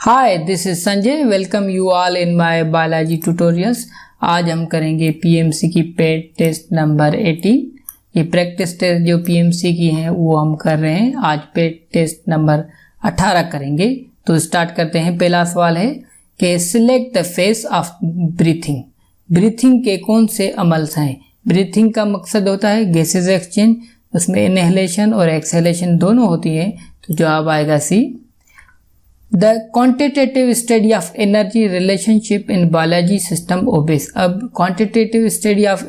Hi, this is Sanjay. Welcome you all in my biology tutorials. आज हम करेंगे PMC की पेट टेस्ट नंबर 18। ये प्रैक्टिस टेस्ट जो पीएमसी की हैं वो हम कर रहे हैं। आज पेट टेस्ट नंबर 18 करेंगे। तो स्टार्ट करते हैं। पहला सवाल है कि select the phase of breathing. Breathing के कौन से अमल्स हैं? ब्रीथिंग का मकसद होता है गैसेज एक्सचेंज, उसमें इनहेलेशन और एक्सहेलेशन दोनों होती है। तो जवाब आएगा सी। The quantitative study of energy relationship in biology system obeys। अब quantitative study of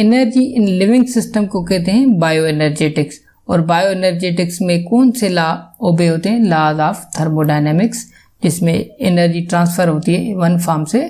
energy in living system को कहते हैं बायोएनर्जेटिक्स। और बायोएनर्जेटिक्स में कौन से लॉ ओबे होते हैं? लॉज ऑफ थर्मोडायनेमिक्स, जिसमें एनर्जी ट्रांसफर होती है वन फॉर्म से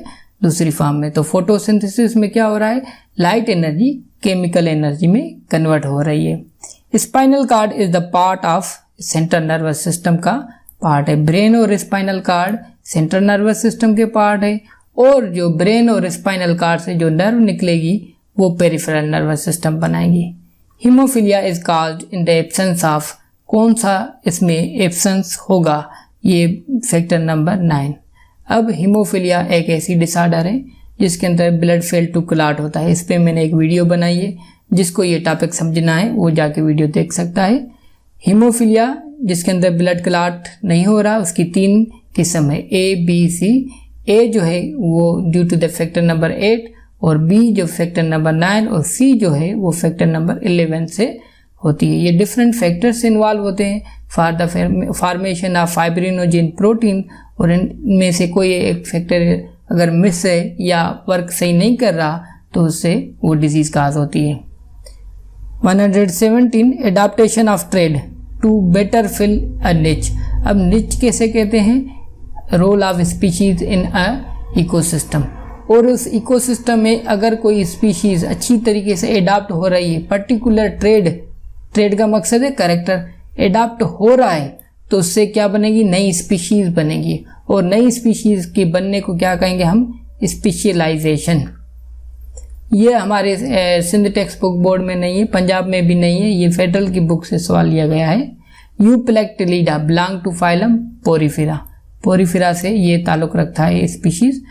दूसरी फॉर्म में। तो फोटोसिंथेसिस में क्या हो रहा है? लाइट एनर्जी केमिकल एनर्जी में कन्वर्ट हो रही है। Spinal cord is the part of central nervous system का पार्ट है। ब्रेन और spinal cord central nervous system के पार्ट है, और जो ब्रेन और स्पाइनल कार्ड से जो नर्व निकलेगी वो पेरिफेरल नर्वस सिस्टम बनाएगी। Haemophilia is caused in the absence of, कौन सा इसमें एब्सेंस होगा? ये फैक्टर नंबर 9। अब हीमोफीलिया एक ऐसी डिसऑर्डर है जिसके अंदर ब्लड फेल टू क्लॉट होता है। इस पर मैंने एक वीडियो बनाई है, जिसको ये टॉपिक समझना है वो जाके वीडियो देख सकता है। हीमोफीलिया जिसके अंदर ब्लड क्लॉट नहीं हो रहा, उसकी 3 किस्म है, ए बी सी। ए जो है वो due to the factor number 8, और बी जो फैक्टर नंबर 9, और सी जो है वो फैक्टर नंबर 11 से होती है। ये डिफरेंट फैक्टर्स इन्वॉल्व होते हैं for the formation of fibrinogen protein, और इनमें से कोई एक फैक्टर अगर मिस है या वर्क सही नहीं कर रहा तो उससे वो डिजीज काज होती है। 117 adaptation of trait to better fill a niche. अब निच कैसे कहते हैं? Role of species in a ecosystem. और उस इकोसिस्टम में अगर कोई स्पीशीज अच्छी तरीके से एडाप्ट हो रही है, पर्टिकुलर ट्रेड का मकसद है कैरेक्टर, एडाप्ट हो रहा है, तो उससे क्या बनेगी? नई स्पीशीज बनेगी। और नई स्पीशीज के बनने को क्या कहेंगे हम? स्पेशलाइजेशन। ये हमारे सिंध टेक्स्ट बुक बोर्ड में नहीं है, पंजाब में भी नहीं है, ये फेडरल की बुक से सवाल लिया गया है। Euplectella belong to phylum porifera. Porifera से ये ताल्लुक रखता है species.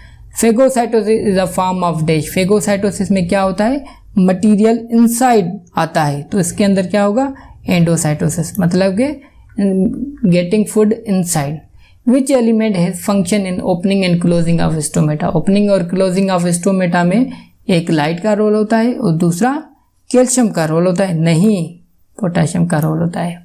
Phagocytosis is a form of dash. Phagocytosis में क्या होता है? मटेरियल इनसाइड आता है, तो इसके अंदर क्या होगा? एंडोसाइटोसिस, मतलब के getting food inside. Which element has function in opening and closing of stomata. Opening और क्लोजिंग ऑफ स्टोमेटा में एक लाइट का रोल होता है और दूसरा कैल्शियम का रोल होता है, नहीं पोटेशियम का रोल होता है।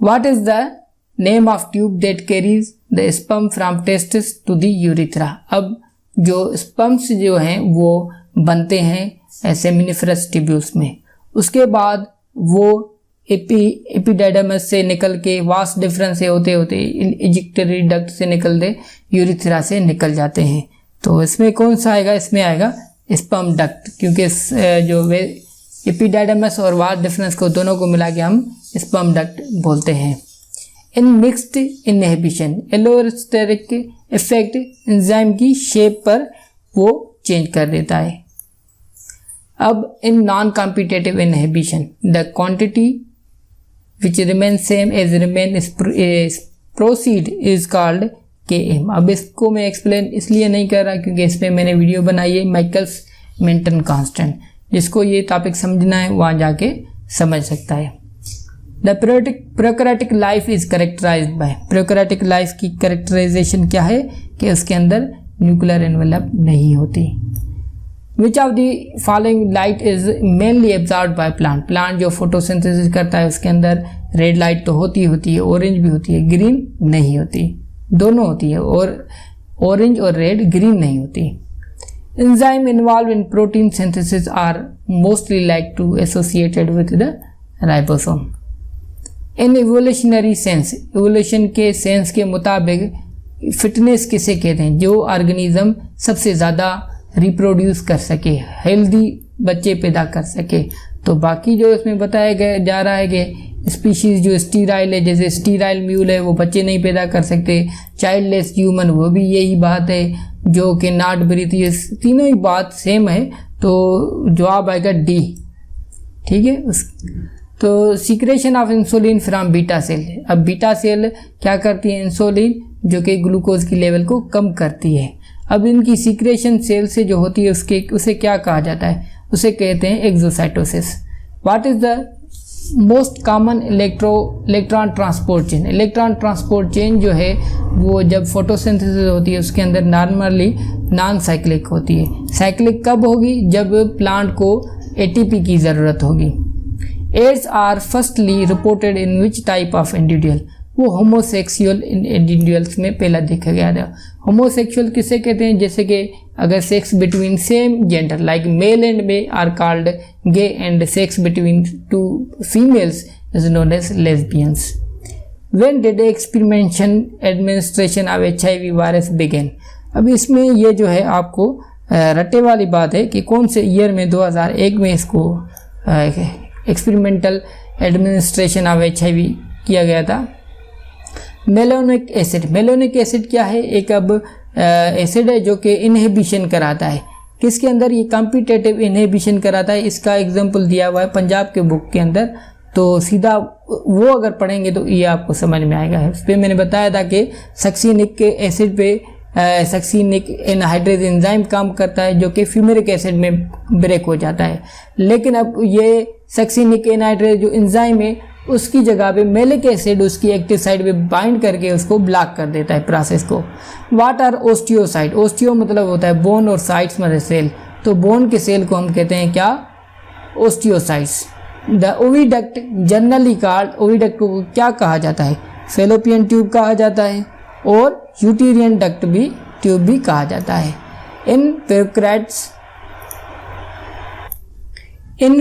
What is the name of tube that carries the sperm from testis to the urethra. अब जो स्पर्म्स जो हैं वो बनते हैं सेमिनिफरस ट्यूब्यूल्स में, उसके बाद वो एपिडाइडमस से निकल के वास डिफरेंस से होते होते इजिक्टरी डक्ट से निकलते यूरिथ्रा से निकल जाते हैं। तो इसमें कौन सा आएगा? इसमें आएगा स्पर्म डक्ट, क्योंकि जो वे एपिडाइडमस और वास डिफरेंस को दोनों को मिला के हम स्पर्म डक्ट बोलते हैं। In mixed inhibition allosteric effect enzyme की शेप पर वो चेंज कर देता है। अब in non competitive inhibition the quantity which remain same as remain proceed is called Km। अब इसको मैं एक्सप्लेन इसलिए नहीं कर रहा क्योंकि इस पर मैंने वीडियो बनाई है माइकल्स मेंटन कांस्टेंट। जिसको ये टॉपिक समझना है वहाँ जाके समझ सकता है। The prokaryotic life is characterized by. Prokaryotic life की कैरेक्टराइजेशन क्या है? कि उसके अंदर न्यूक्लियर एनवेलप नहीं होती। Which of the following light is mainly absorbed by plant. Plant जो फोटोसिंथेसिस करता है उसके अंदर रेड लाइट तो होती है, ऑरेंज भी होती है, ग्रीन नहीं होती, दोनों होती है, और ऑरेंज और रेड, ग्रीन नहीं होती। Enzyme involve in protein synthesis are mostly like to associated with the ribosome. In evolutionary sense, evolution के सेंस के मुताबिक फिटनेस किसे कहते हैं? जो ऑर्गेनिज्म सबसे ज़्यादा रिप्रोड्यूस कर सके, हेल्दी बच्चे पैदा कर सके। तो बाकी जो इसमें बताया गया जा रहा है कि स्पीशीज जो स्टीराइल है, जैसे स्टीराइल म्यूल है, वो बच्चे नहीं पैदा कर सकते। चाइल्डलेस ह्यूमन, वो भी यही बात है, जो कि नॉट ब्रीथियस, तीनों ही बात सेम है। तो जवाब आएगा डी। ठीक है। तो secretion of insulin from beta cell. अब बीटा सेल क्या करती है, इंसुलिन जो कि ग्लूकोज की लेवल को कम करती है। अब इनकी सीक्रेशन सेल से जो होती है उसे क्या कहा जाता है, उसे कहते हैं exocytosis. What is the most common electron transport chain. Electron transport chain जो है वो जब फोटोसिंथेसिस होती है उसके अंदर नॉर्मली नॉन साइक्लिक होती है। साइक्लिक कब होगी, जब प्लांट को एटीपी की ज़रूरत होगी। AIDS are firstly reported in which type of individual. वो होमोसेक्सुअल इंडिविजुअल्स में पहला देखा गया था। होमोसेक्सुअल किसे कहते हैं, जैसे कि अगर sex between same gender like male and male are called gay and sex between two females is known as lesbians. When did experimental administration of HIV virus began. अब इसमें ये जो है आपको रट्टे वाली बात है कि कौन से ईयर में, 2001 में इसको एक्सपेरिमेंटल एडमिनिस्ट्रेशन ऑफ HIV किया गया था। Malonic acid. मेलोनिक एसिड क्या है, एक अब एसिड है जो कि इनहिबिशन कराता है। किसके अंदर, ये कॉम्पिटेटिव इनहिबिशन कराता है। इसका एग्जांपल दिया हुआ है पंजाब के बुक के अंदर, तो सीधा वो अगर पढ़ेंगे तो ये आपको समझ में आएगा। उस पर मैंने बताया था कि सक्सीनिक के एसिड पे सक्सीनिक एनहाइड्रेज एंजाइम काम करता है जो कि फ्यूमेरिक एसिड में ब्रेक हो जाता है। लेकिन अब ये सक्सीनिक एनहाइड्रेज जो एंजाइम है उसकी जगह पे मेलिक एसिड उसकी एक्टिव साइड पे बाइंड करके उसको ब्लॉक कर देता है प्रोसेस को। What are osteocyte. ओस्टियो मतलब होता है बोन और साइट्स मतलब सेल, तो बोन के सेल को हम कहते हैं क्या, osteocytes. The oviduct generally called, oviduct को क्या कहा जाता है, फेलोपियन ट्यूब कहा जाता है और यूटेरियन डक्ट भी ट्यूब भी कहा जाता है। In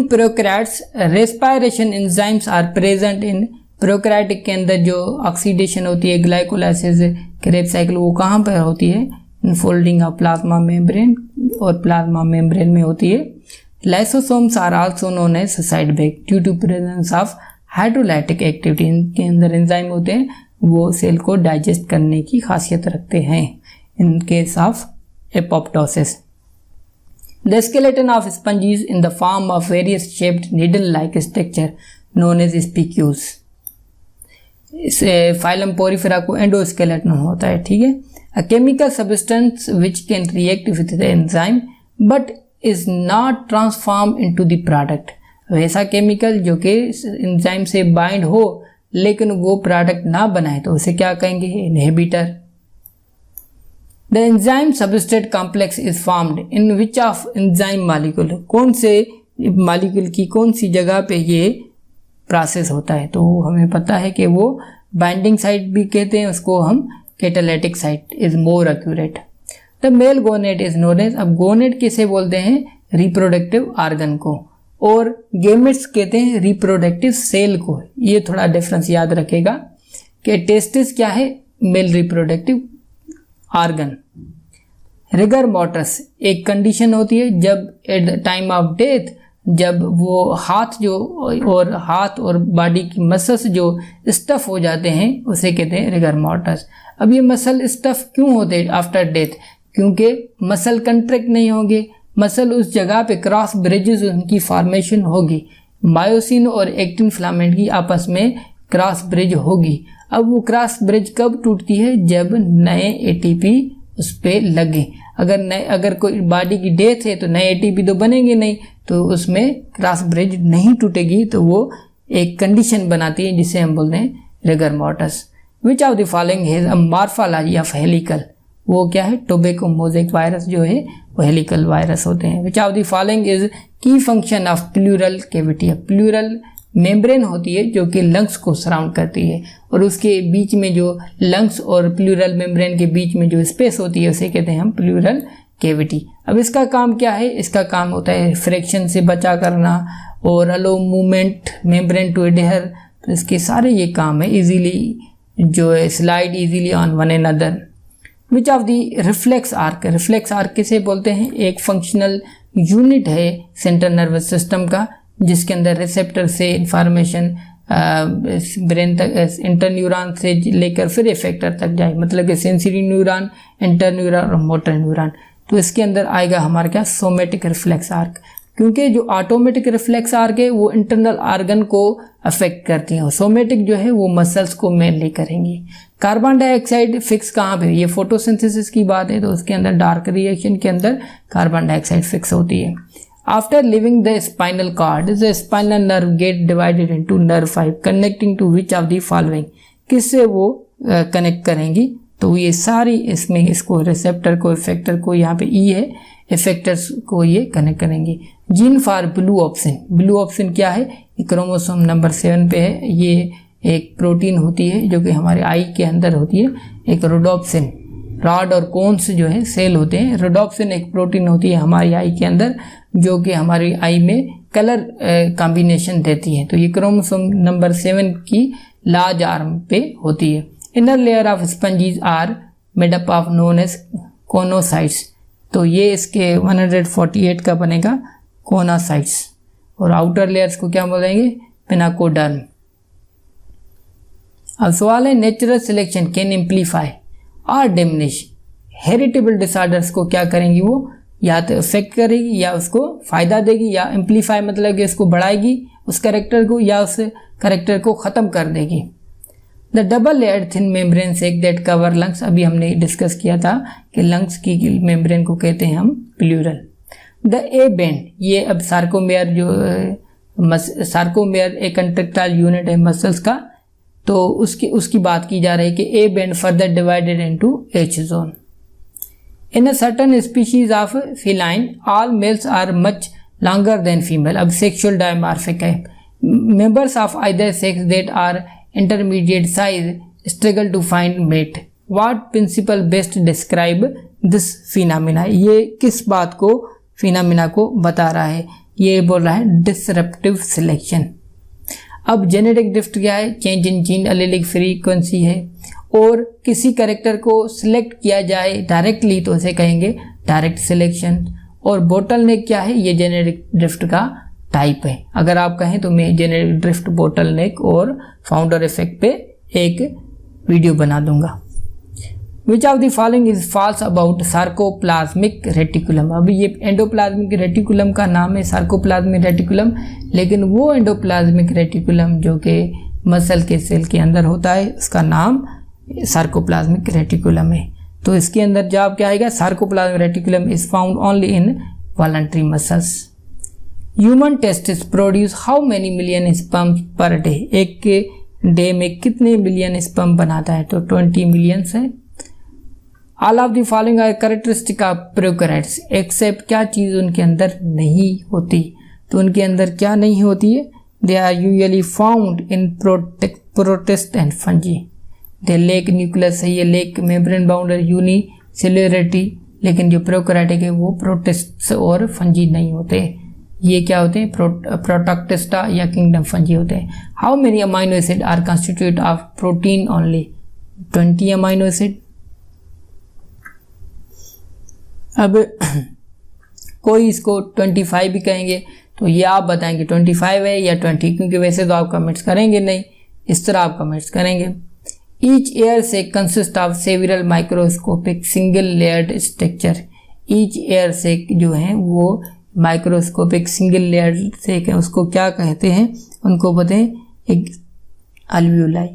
prokaryotes respiration enzymes are present in prokaryotic के अंदर जो ऑक्सीडेशन होती है ग्लाइकोलाइसिस क्रेब साइकिल वो कहाँ पर होती है, इनफोल्डिंग ऑफ प्लाज्मा मेम्ब्रेन, और प्लाज्मा मेम्ब्रेन में होती है। Lysosomes are also known as side bag due to presence of hydrolytic activity. इनके अंदर एंजाइम होते हैं वो सेल को डाइजेस्ट करने की खासियत रखते हैं in case of apoptosis. The skeleton of sponges in the form of various shaped needle-like structure known as spicules. इस फाइलम पोरिफेरा को एंडोस्केलेटन होता है, ठीक है। A chemical substance which can react with the enzyme but is not transformed into the product. वैसा chemical जो कि enzyme से बाइंड हो लेकिन वो प्रोडक्ट ना बनाए तो उसे क्या कहेंगे, inhibitor. The enzyme substrate complex is formed in which of enzyme molecule। कौन से मॉलिक्यूल की कौन सी जगह पे ये प्रोसेस होता है, तो हमें पता है कि वो बाइंडिंग साइट भी कहते हैं उसको हम, catalytic site is more accurate. The male gonad is known as. अब गोनेट किसे बोलते हैं, रिप्रोडक्टिव ऑर्गन को, और गेमेट्स कहते हैं रिप्रोडक्टिव सेल को। ये थोड़ा डिफरेंस याद रखेगा कि टेस्टिस क्या है, मेल रिप्रोडक्टिव ऑर्गन। रिगर मोर्टस एक कंडीशन होती है जब at the time of death, जब वो हाथ और बॉडी की मसल्स जो स्टफ हो जाते हैं उसे कहते हैं रिगर मोर्टस। अब ये मसल स्टफ क्यों होते हैं आफ्टर डेथ, क्योंकि मसल कंट्रैक्ट नहीं होंगे, मसल उस जगह पे क्रॉस ब्रिजेस उनकी फॉर्मेशन होगी, मायोसिन और एक्टिन फिलामेंट की आपस में क्रॉस ब्रिज होगी। अब वो क्रॉस ब्रिज कब टूटती है, जब नए एटीपी उस पर लगे। अगर कोई बॉडी की डेथ है तो नए एटीपी तो बनेंगे नहीं, तो उसमें क्रॉस ब्रिज नहीं टूटेगी, तो वो एक कंडीशन बनाती है जिसे हम बोलते हैं rigor mortis. Which of the following has a morphology of helical. वो क्या है, टोबैको मोज़ेक वायरस जो है वो हेलिकल वायरस होते हैं। Which of the following is key function of pleural cavity. Pleural membrane होती है जो कि लंग्स को सराउंड करती है, और उसके बीच में जो लंग्स और प्लूरल मेम्ब्रेन के बीच में जो स्पेस होती है उसे कहते हैं हम प्लूरल कैविटी। अब इसका काम क्या है, इसका काम होता है फ्रिक्शन से बचा करना और अलो मूवमेंट मेम्ब्रेन टू एडहेर। तो इसके सारे ये काम है, इजीली जो है slide easily on one another. Which of the reflex arc. Reflex arc किसे बोलते हैं, एक फंक्शनल यूनिट है सेंट्रल नर्वस सिस्टम का जिसके अंदर रिसेप्टर से इंफॉर्मेशन ब्रेन तक, इंटरन्यूरॉन से लेकर फिर इफेक्टर तक जाए, मतलब कि सेंसरी न्यूरॉन, इंटरन्यूरॉन और मोटर न्यूरॉन। तो इसके अंदर आएगा हमारा क्या, सोमेटिक रिफ्लेक्स आर्क। क्योंकि जो ऑटोमेटिक रिफ्लेक्स आर्क है वो इंटरनल ऑर्गन को अफेक्ट करती हैं, सोमेटिक जो है वो मसल्स को मेनली करेंगी। कार्बन डाइऑक्साइड फिक्स कहाँ पे, ये फोटोसिंथेसिस की बात है तो उसके अंदर डार्क रिएक्शन के अंदर कार्बन डाइऑक्साइड फिक्स होती है। After leaving the spinal cord the spinal nerve get divided into nerve 5 connecting to which of the following, किससे वो कनेक्ट करेंगी, तो ये सारी इसमें इसको रिसेप्टर को इफेक्टर को यहाँ पे ई है, इफेक्टर्स को ये कनेक्ट करेंगे। Gene for blue option, blue option क्या है, क्रोमोसोम नंबर 7 पे है, ये एक प्रोटीन होती है जो कि हमारे आई के अंदर होती है, एक रोडोप्सिन, रॉड और कोन्स जो है सेल होते हैं, रोडोप्सिन एक प्रोटीन होती है हमारी आई के अंदर जो कि हमारी आई में कलर कॉम्बिनेशन देती है, तो ये क्रोमोसोम नंबर 7 की लार्ज आर्म पे होती है। Inner layer of sponges are made up of known as choanocytes, तो ये इसके 148 का बनेगा कोनासाइट्स, और आउटर लेयर्स को क्या बोलेंगे, पिनाकोडर्म। अब सवाल है नेचुरल सिलेक्शन कैन इम्प्लीफाई और डिमिनिश हेरिटेबल डिसऑर्डर्स को क्या करेंगी, वो या तो इफेक्ट करेगी या उसको फायदा देगी, या इम्प्लीफाई मतलब कि इसको बढ़ाएगी उस कैरेक्टर को या उस कैरेक्टर को ख़त्म कर देगी। The double layered thin membrane sac that cover lungs, अभी हमने डिस्कस किया था कि लंग्स की मेम्ब्रेन को कहते हैं हम प्लूरल। द ए बेंड, ये अब सार्कोमेयर जो सार्कोमेयर एक कंट्रेक्टाइल यूनिट है मसल्स का, तो उसकी बात की जा रही है कि A band further divided into H zone. In a certain species of feline all males are much longer than female, अब सेक्सुअल डायमॉर्फिक है, members of either sex that are intermediate size struggle to find mate, what principle best describe this phenomena, ये किस बात को phenomena को बता रहा है, ये बोल रहा है डिसरप्टिव सिलेक्शन। अब जेनेटिक ड्रिफ्ट क्या है, change in gene allylic frequency है, और किसी कैरेक्टर को सिलेक्ट किया जाए डायरेक्टली तो उसे कहेंगे डायरेक्ट सिलेक्शन, और बोटलनेक क्या है, ये जेनेटिक ड्रिफ्ट का टाइप है। अगर आप कहें तो मैं जेनेटिक ड्रिफ्ट, बोटलनेक और फाउंडर इफेक्ट पे एक वीडियो बना दूंगा। Which of the following is false about sarcoplasmic reticulum, अभी ये एंडोप्लाज्मिक रेटिकुलम का नाम है सार्कोप्लाज्मिक रेटिकुलम, लेकिन वो एंडोप्लाज्मिक रेटिकुलम जो कि मसल के सेल के अंदर होता है उसका नाम सार्कोप्लाज्मिक रेटिकुलम है। तो इसके अंदर जवाब क्या आएगा, sarcoplasmic reticulum is found only in voluntary muscles. Human testis produce how many million sperm per day, एक डे में कितने मिलियन स्पर्म बनाता है, तो 20 मिलियन है। All of the following are characteristic of prokaryotes, except क्या चीज़ उनके अंदर नहीं होती, तो उनके अंदर क्या नहीं होती है, they are usually found in protist and fungi, they lack nucleus है, ये लेक मेम्ब्रेन बाउंडर यूनिसेल्युलरिटी, लेकिन जो प्रोकैरियोटिक है वो प्रोटिस्ट और फंजी नहीं होते, ये क्या होते हैं, प्रोटोक्टिस्टा या किंगडम फंजी होते हैं। How many amino acid are constitute of protein only, 20 amino acid. अब कोई इसको 25 भी कहेंगे, तो ये आप बताएंगे 25 है या 20, क्योंकि वैसे तो आप कमेंट्स करेंगे नहीं, इस तरह आप कमेंट्स करेंगे। ईच एयर से consist of several microscopic single layered structure, each air से जो है वो माइक्रोस्कोपिक सिंगल लेयर से उसको क्या कहते हैं, उनको बताएं एक alveoli.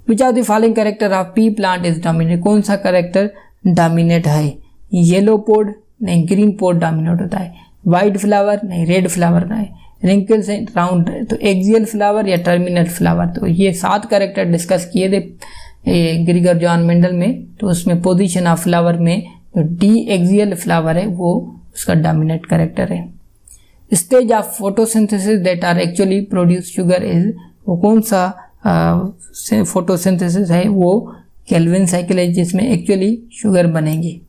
Which of the following character of P plant is dominate, कौन सा कैरेक्टर डोमिनेट है, येलो पोड नहीं, ग्रीन पोड डोमिनेट होता है, वाइट फ्लावर नहीं, रेड फ्लावर नहीं, रिंकल्स एंड राउंड, तो एक्सियल फ्लावर या टर्मिनल फ्लावर। तो ये 7 कैरेक्टर डिस्कस किए थे ग्रीगर जॉन मेंडल में, तो उसमें पोजीशन ऑफ फ्लावर में जो डी एक्सियल फ्लावर है वो उसका डोमिनेट कैरेक्टर है। Stage of photosynthesis that are actually produce sugar is, वो कौन सा फोटोसिंथेसिस है, वो केल्विन साइकिल है जिसमें एक्चुअली शुगर बनेगी।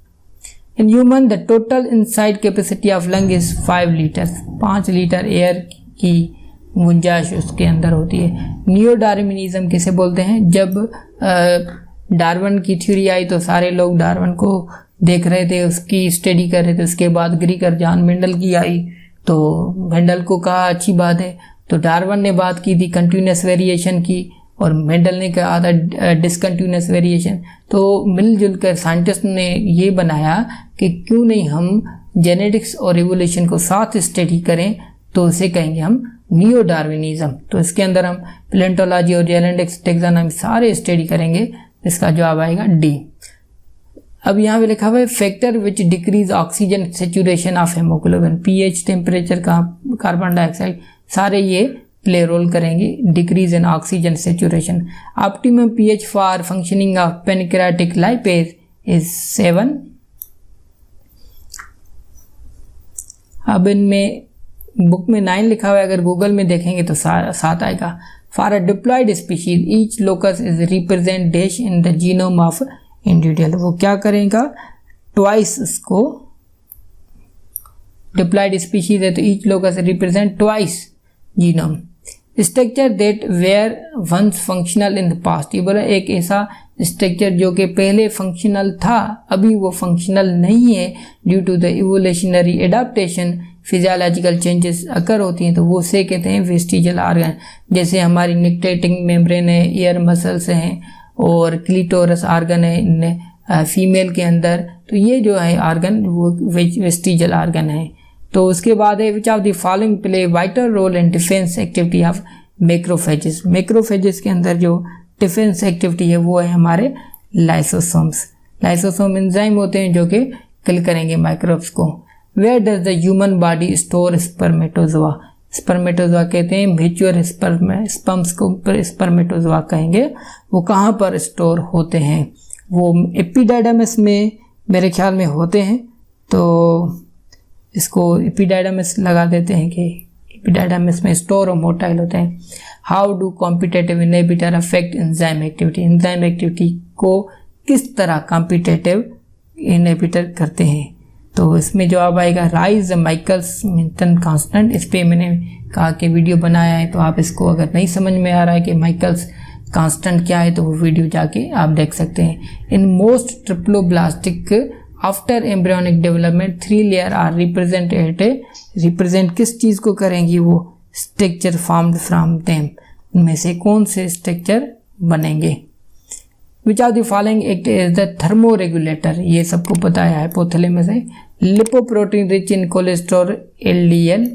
In human the total inside capacity of lung is 5 litre, 5 litre air की गुंजाइश उसके अंदर होती है। न्यू डार्विनिज्म किसे बोलते हैं, जब डार्विन की थ्योरी आई तो सारे लोग डार्विन को देख रहे थे, उसकी स्टडी कर रहे थे, उसके बाद ग्रीगर जॉन मेंडल की आई तो मेंडल को कहा अच्छी बात है, तो डार्विन ने बात की थी कंटिन्यूस वेरिएशन की और मेंडल ने कहा था डिसकंटिन्यूस वेरिएशन। तो मिलजुल कर साइंटिस्ट ने ये बनाया कि क्यों नहीं हम जेनेटिक्स और इवोल्यूशन को साथ स्टडी करें तो उसे कहेंगे हम नियो डार्विनिज्म। तो इसके अंदर हम पैलेंटोलॉजी और जेनेटिक्स टैक्सोनॉमी सारे स्टडी करेंगे, इसका जवाब आएगा डी। अब यहाँ पे लिखा हुआ है factor which decrease oxygen saturation of haemoglobin, pH, temperature का, कार्बन डाइऑक्साइड, सारे ये प्ले रोल करेंगे decrease in oxygen saturation. Optimum pH for functioning of pancreatic lipase is 7। अब इनमें बुक में 9 लिखा हुआ है, अगर गूगल में देखेंगे तो 7 आएगा। For a diploid species each locus is represent dash in the genome of individual. वो क्या करेगा, ट्वाइस इसको, डिप्लॉयड स्पीशीज है तो each locus represent twice genome. Structure that were once functional in the past, ये बोला एक ऐसा स्ट्रक्चर जो कि पहले फंक्शनल था अभी वो फंक्शनल नहीं है due to the evolutionary adaptation, physiological changes occur होती हैं तो वो से कहते हैं वेस्टिजियल ऑर्गन। जैसे हमारी निक्टेटिंग मेम्ब्रेन है, ईयर मसल्स हैं और क्लिटोरस ऑर्गन है इन फीमेल के अंदर, तो ये जो है ऑर्गन वो वेस्टिजियल ऑर्गन है। तो उसके बाद है which of the following play vital role in defence activity of macrophages. Macrophages के अंदर जो डिफेंस एक्टिविटी है वो है हमारे लाइसोसोम्स। लाइसोसोम एंजाइम होते हैं जो कि किल करेंगे माइक्रोब्स को। Where does the human body store spermatozoa, spermatozoa कहते हैं मेच्योर स्पर्म्स को स्पर्मेटोजोआ कहेंगे। वो कहाँ पर स्टोर होते हैं, वो एपिडाइडमिस में मेरे ख्याल में होते हैं, तो इसको एपिडाइडमिस लगा देते हैं कि एपिडाइडमिस में स्टोर और मोटाइल होते हैं। How do competitive inhibitor affect enzyme activity, enzyme activity को किस तरह कॉम्पिटेटिव इनहिबिटर करते हैं, तो इसमें जवाब आएगा राइज माइकल्स मेंटन कांस्टेंट। इस पर मैंने कहा कि वीडियो बनाया है, तो आप इसको अगर नहीं समझ में आ रहा है कि माइकल्स कांस्टेंट क्या है तो वो वीडियो जाके आप देख सकते हैं। In most triploblastic after embryonic development 3 layer are represent किस चीज़ को करेंगी, वो स्ट्रक्चर फॉर्म्ड फ्रॉम देम, उनमें से कौन से स्ट्रक्चर बनेंगे। Which of the following act is the thermoregulator, ये सबको पता है हाइपोथैलेमस है। Lipoprotein rich in cholesterol LDL।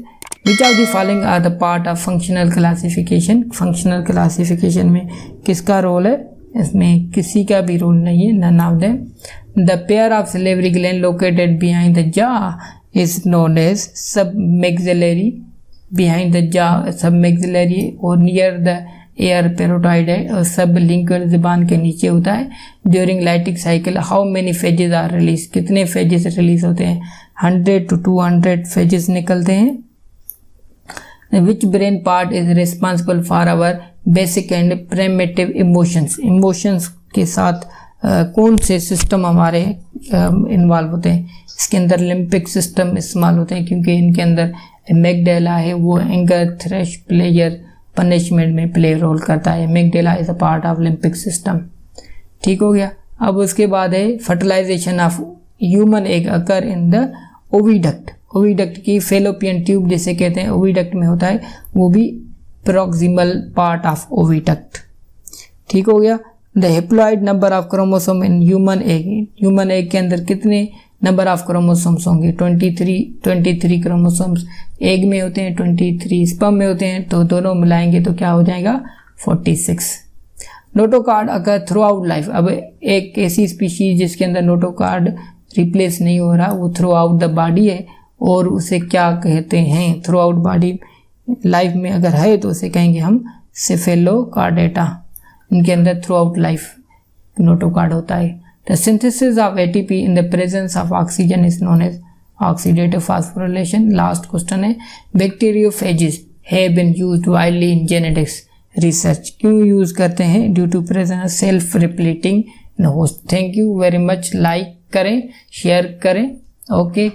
Which of the following are the part of functional classification, functional classification में किसका रोल है, इसमें किसी का भी रोल नहीं है, none of them. The pair of salivary gland located behind the jaw is known as submaxillary, behind the jaw submaxillary और नियर द एयर पेरोटाइड है और सब लिंक्ड ज़बान के नीचे होता है। During lytic cycle how many phages are release, कितने phages release होते हैं, 100 to 200 फेजेस निकलते हैं। Which brain part is responsible for our basic and primitive emotions, emotions के साथ कौन से सिस्टम हमारे इन्वॉल्व होते हैं, इसके अंदर लिम्पिक सिस्टम इस्तेमाल होते हैं क्योंकि इनके अंदर एमिगडाला है, वो एंगर थ्रेश प्लेयर पनिशमेंट में प्ले रोल करता है। Amygdala is a part of limbic system. ठीक हो गया। अब उसके बाद है fertilisation of human egg occur in the oviduct, oviduct की फेलोपियन ट्यूब जिसे कहते हैं ओविडक्ट में होता है, वो भी प्रॉक्सिमल पार्ट ऑफ ओविडक्ट। ठीक हो गया। The haploid number of chromosome in human egg, human egg के अंदर कितने नंबर ऑफ क्रोमोसोम्स होंगे, 23 क्रोमोसोम्स एग में होते हैं, 23 स्पर्म में होते हैं, तो दोनों मिलाएंगे तो क्या हो जाएगा 46। नोटोकॉर्ड अगर थ्रू आउट लाइफ, अब एक ऐसी स्पीशीज जिसके अंदर नोटोकॉर्ड रिप्लेस नहीं हो रहा, वो थ्रू आउट द बॉडी है और उसे क्या कहते हैं, थ्रू आउट बॉडी लाइफ में अगर है तो उसे कहेंगे हम सेफेलोकॉर्डेटा। इनके अंदर थ्रू आउट लाइफ नोटोकॉर्ड होता है। The synthesis of ATP in the presence of oxygen is known as oxidative phosphorylation. Last question है bacteriophages have been used widely in genetics research. क्यों यूज करते हैं? Due to presence of self replicating in host. Thank you very much. Like करें, share करें, okay.